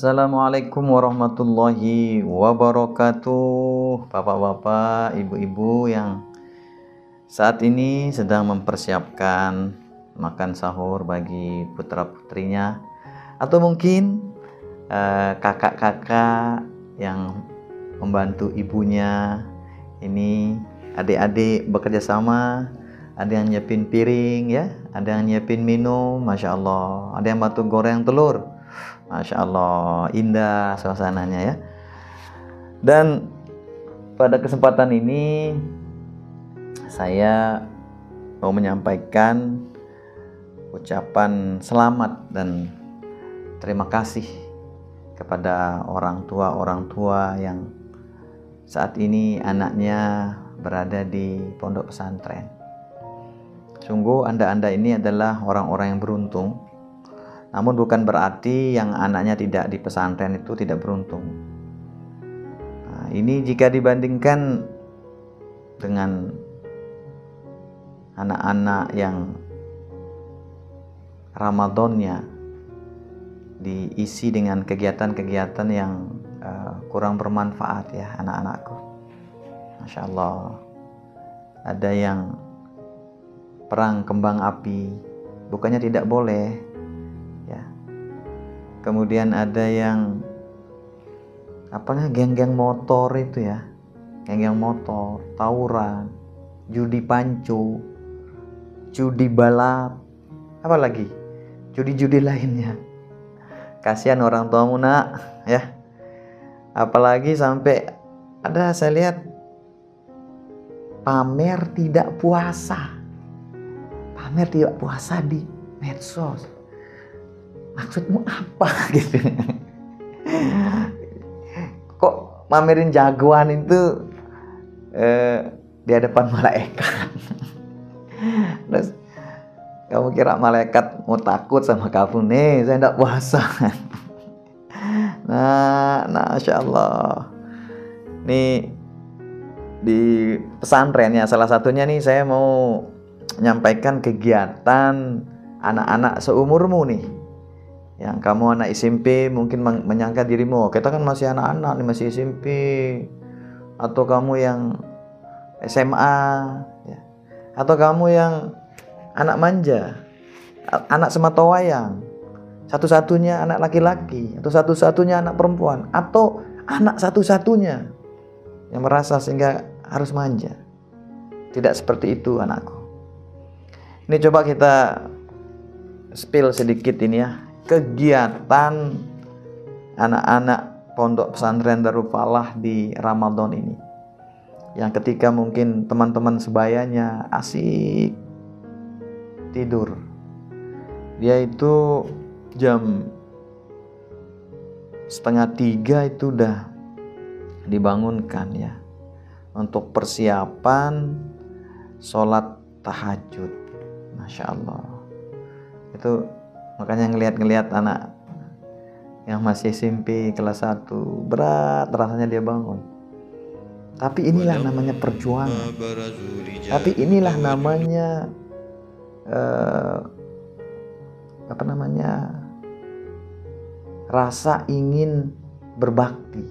Assalamualaikum warahmatullahi wabarakatuh. Bapak-bapak, ibu-ibu yang saat ini sedang mempersiapkan makan sahur bagi putra-putrinya, atau mungkin kakak-kakak yang membantu ibunya. Ini adik-adik bekerja sama, ada yang nyiapin piring ya, ada yang nyiapin minum, Masya Allah, ada yang bantu goreng telur. Masya Allah, indah suasananya ya. Dan pada kesempatan ini saya mau menyampaikan ucapan selamat dan terima kasih kepada orang tua yang saat ini anaknya berada di pondok pesantren. Sungguh Anda ini adalah orang-orang yang beruntung. Namun bukan berarti yang anaknya tidak di pesantren itu tidak beruntung. Nah, ini jika dibandingkan dengan anak-anak yang Ramadannya diisi dengan kegiatan-kegiatan yang kurang bermanfaat ya anak-anakku. Masya Allah. Ada yang perang kembang api, bukannya tidak boleh. Kemudian ada yang geng-geng motor itu ya, geng-geng motor, tawuran, judi pancu, judi balap, apalagi judi-judi lainnya. Kasihan orang tuamu nak ya. Apalagi sampai ada saya lihat pamer tidak puasa di medsos. Maksudmu apa gitu? Kok mamerin jagoan itu di hadapan malaikat? Terus kamu kira malaikat mau takut sama kamu nih? Saya tidak puasa. Nah, Masya Allah. Nih di pesantren ya, salah satunya nih saya mau menyampaikan kegiatan anak-anak seumurmu nih. Yang kamu anak SMP mungkin menyangka dirimu, kita kan masih anak-anak nih, masih SMP. Atau kamu yang SMA ya. Atau kamu yang anak manja, anak sematawayang, satu-satunya anak laki-laki, atau satu-satunya anak perempuan, atau anak satu-satunya yang merasa sehingga harus manja. Tidak seperti itu anakku. Ini coba kita spill sedikit ini ya, kegiatan anak-anak pondok pesantren Darul Falah di Ramadan ini, yang ketika mungkin teman-teman sebayanya asik tidur, dia itu jam 2:30 itu udah dibangunkan ya untuk persiapan sholat tahajud. Masya Allah, itu makanya ngelihat anak yang masih SMP kelas 1 berat rasanya dia bangun. Tapi inilah namanya perjuangan. Tapi inilah namanya rasa ingin berbakti,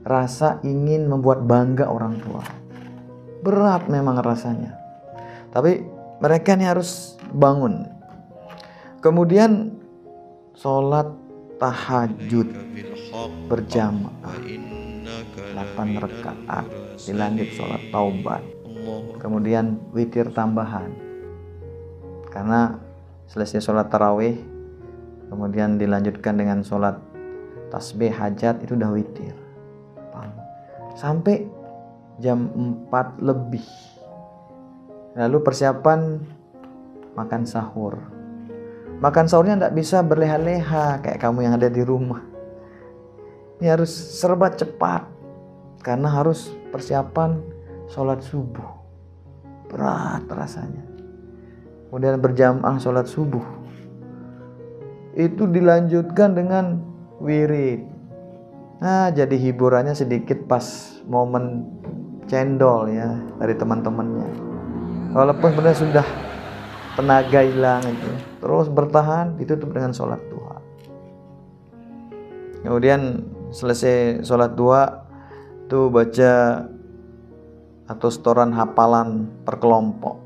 rasa ingin membuat bangga orang tua. Berat memang rasanya, tapi mereka ini harus bangun. Kemudian sholat tahajud berjamaah 8 rakaat, dilanjut sholat taubat, kemudian witir tambahan. Karena selesai sholat tarawih, kemudian dilanjutkan dengan sholat tasbih hajat, itu udah witir sampai jam 4 lebih. Lalu persiapan makan sahur. Makan sahurnya tidak bisa berleha-leha kayak kamu yang ada di rumah. Ini harus serba cepat karena harus persiapan sholat subuh. Berat rasanya. Kemudian berjamaah sholat subuh. Itu dilanjutkan dengan wirid. Nah, jadi hiburannya sedikit pas momen cendol ya dari teman-temannya. Walaupun sebenarnya sudah tenaga hilang itu, terus bertahan, ditutup dengan sholat duha. Kemudian selesai sholat duha tuh baca atau setoran hafalan per kelompok.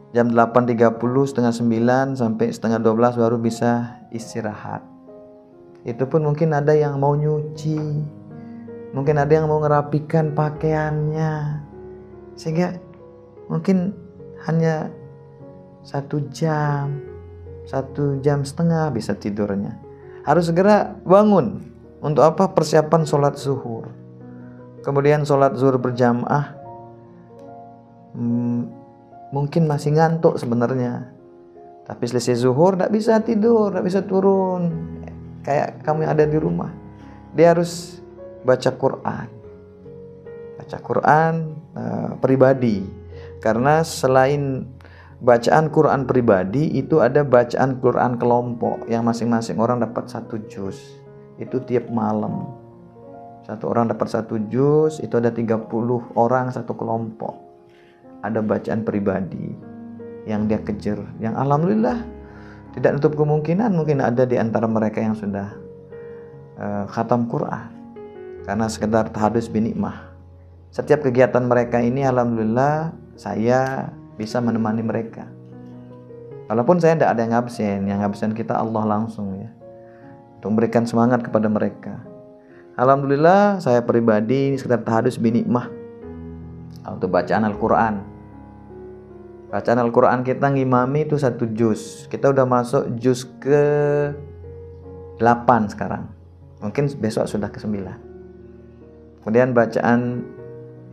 Jam 8.30, setengah 9 sampai setengah 12 baru bisa istirahat. Itu pun mungkin ada yang mau nyuci, mungkin ada yang mau ngerapikan pakaiannya, sehingga mungkin hanya 1 jam setengah bisa tidurnya. Harus segera bangun. Untuk apa? Persiapan sholat zuhur. Kemudian sholat zuhur berjamaah, mungkin masih ngantuk sebenarnya, tapi selesai zuhur tidak bisa tidur, tidak bisa turun kayak kamu yang ada di rumah. Dia harus baca Quran pribadi, karena selain bacaan Quran pribadi itu ada bacaan Quran kelompok yang masing-masing orang dapat 1 juz. Itu tiap malam. Satu orang dapat 1 juz, itu ada 30 orang satu kelompok. Ada bacaan pribadi yang dia kejar, yang alhamdulillah tidak nutup kemungkinan mungkin ada di antara mereka yang sudah khatam Quran karena sekedar tahadus binikmah. Setiap kegiatan mereka ini alhamdulillah saya bisa menemani mereka. Walaupun saya tidak ada yang absen kita Allah langsung ya, untuk memberikan semangat kepada mereka. Alhamdulillah saya pribadi sekedar tahadus binikmah untuk bacaan Al-Quran. Bacaan Al-Quran kita ngimami itu 1 juz. Kita udah masuk juz ke 8 sekarang. Mungkin besok sudah ke 9. Kemudian bacaan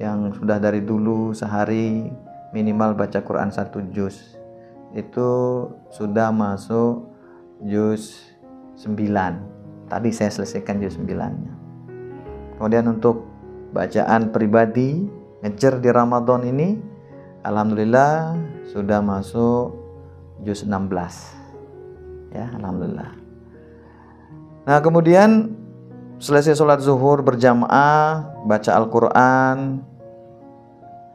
yang sudah dari dulu sehari minimal baca Quran 1 juz, itu sudah masuk juz 9. Tadi saya selesaikan juz 9-nya. Kemudian untuk bacaan pribadi ngejar di Ramadan ini alhamdulillah sudah masuk juz 16. Ya, alhamdulillah. Nah, kemudian selesai sholat zuhur berjamaah, baca Al-Quran.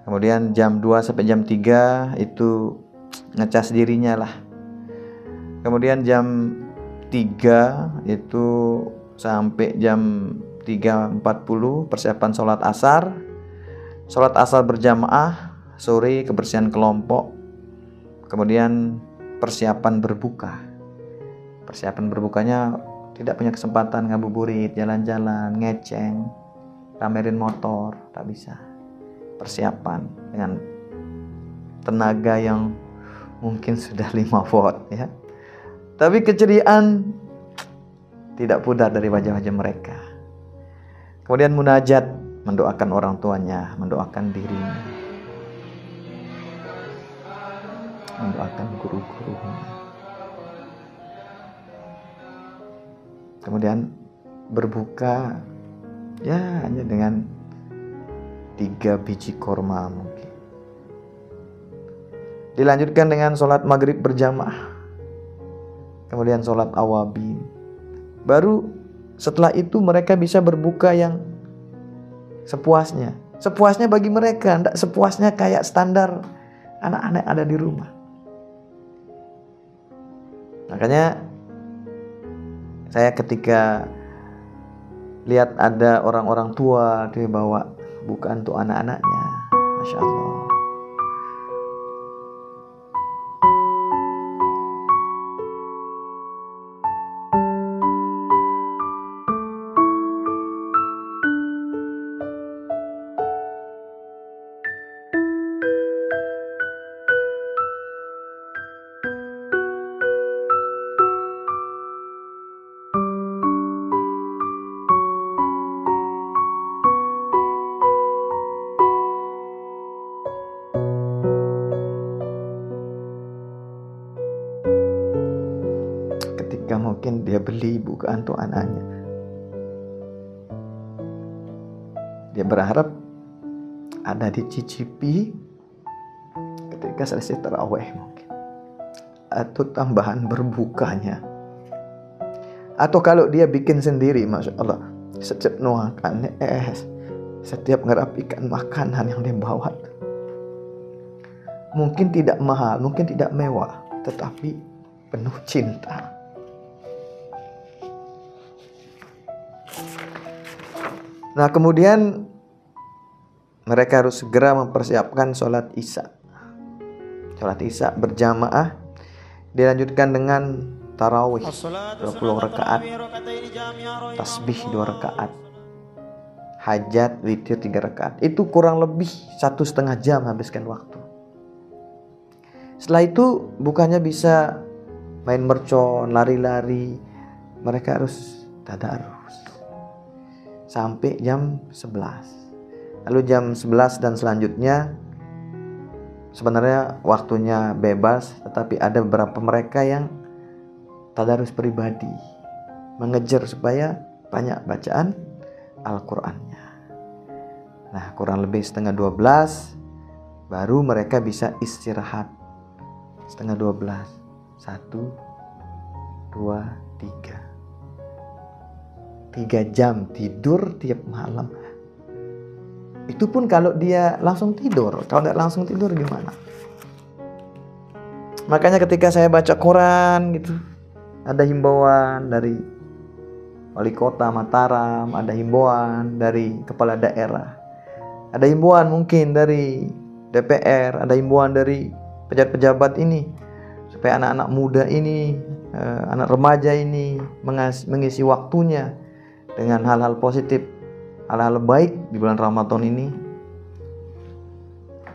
Kemudian jam 2 sampai jam 3 itu ngecas dirinya lah. Kemudian jam 3 itu sampai jam 3.40 persiapan sholat asar. Sholat asar berjamaah, sore kebersihan kelompok. Kemudian persiapan berbuka. Persiapan berbukanya tidak punya kesempatan ngabuburit, jalan-jalan, ngeceng, pamerin motor, tak bisa. Persiapan dengan tenaga yang mungkin sudah 5 watt ya. Tapi keceriaan tidak pudar dari wajah-wajah mereka. Kemudian munajat, mendoakan orang tuanya, mendoakan dirinya, mendoakan guru-gurunya. Kemudian berbuka ya hanya dengan 3 biji korma mungkin. Dilanjutkan dengan sholat maghrib berjamaah. Kemudian sholat awabin. Baru setelah itu mereka bisa berbuka yang sepuasnya. Sepuasnya bagi mereka, tidak sepuasnya kayak standar anak-anak ada di rumah. Makanya saya ketika lihat ada orang-orang tua dia bawa bukan untuk anak-anaknya, Masya Allah. Mungkin dia beli bukaan untuk anaknya, dia berharap ada dicicipi ketika selesai tarawih mungkin, atau tambahan berbukanya, atau kalau dia bikin sendiri, Masya Allah, setiap nuangkan setiap ngerapikan makanan yang dia bawa, mungkin tidak mahal, mungkin tidak mewah, tetapi penuh cinta. Nah, kemudian mereka harus segera mempersiapkan sholat isya. Sholat isya berjamaah dilanjutkan dengan tarawih 20 rakaat, tasbih 2 rakaat, hajat witir 3 rakaat. Itu kurang lebih 1,5 jam habiskan waktu. Setelah itu bukannya bisa main mercon, lari-lari. Mereka harus tadarus sampai jam 11. Lalu jam 11 dan selanjutnya sebenarnya waktunya bebas, tetapi ada beberapa mereka yang tadarus pribadi, mengejar supaya banyak bacaan Al-Qur'annya. Nah, kurang lebih 11:30 baru mereka bisa istirahat. 11:30, 1, 2, 3. 3 jam tidur tiap malam. Itu pun kalau dia langsung tidur. Kalau nggak langsung tidur gimana? Makanya ketika saya baca Quran gitu, ada himbauan dari wali kota Mataram, ada himbauan dari kepala daerah, ada himbauan mungkin dari DPR, ada himbauan dari pejabat-pejabat ini, supaya anak-anak muda ini, anak remaja ini mengisi waktunya dengan hal-hal positif, hal-hal baik di bulan Ramadan ini.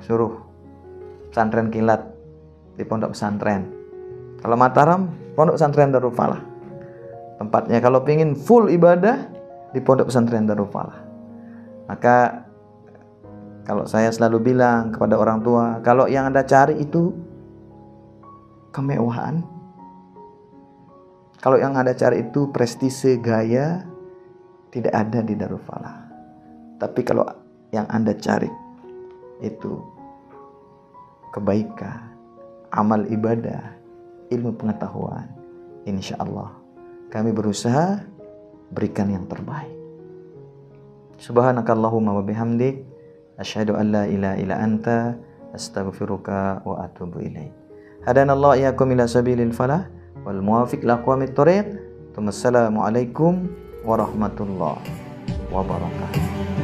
Suruh pesantren kilat di pondok pesantren. Kalau Mataram, pondok pesantren Darul Falah tempatnya. Kalau pingin full ibadah, di pondok pesantren Darul Falah. Maka kalau saya selalu bilang kepada orang tua, kalau yang Anda cari itu kemewahan, kalau yang Anda cari itu prestise, gaya, tidak ada di Darul Falah. Tapi kalau yang Anda cari itu kebaikan, amal ibadah, ilmu pengetahuan, insya Allah kami berusaha berikan yang terbaik. Subhanakallahumma wa bihamdik, asyhadu an la ilaha illa anta, astaghfiruka wa atubu ilaik. Hadanallahu iyyakum ila sabilil falah wal muwafiq laqwamit thoriq. Wassalamualaikum warahmatullahi wabarakatuh.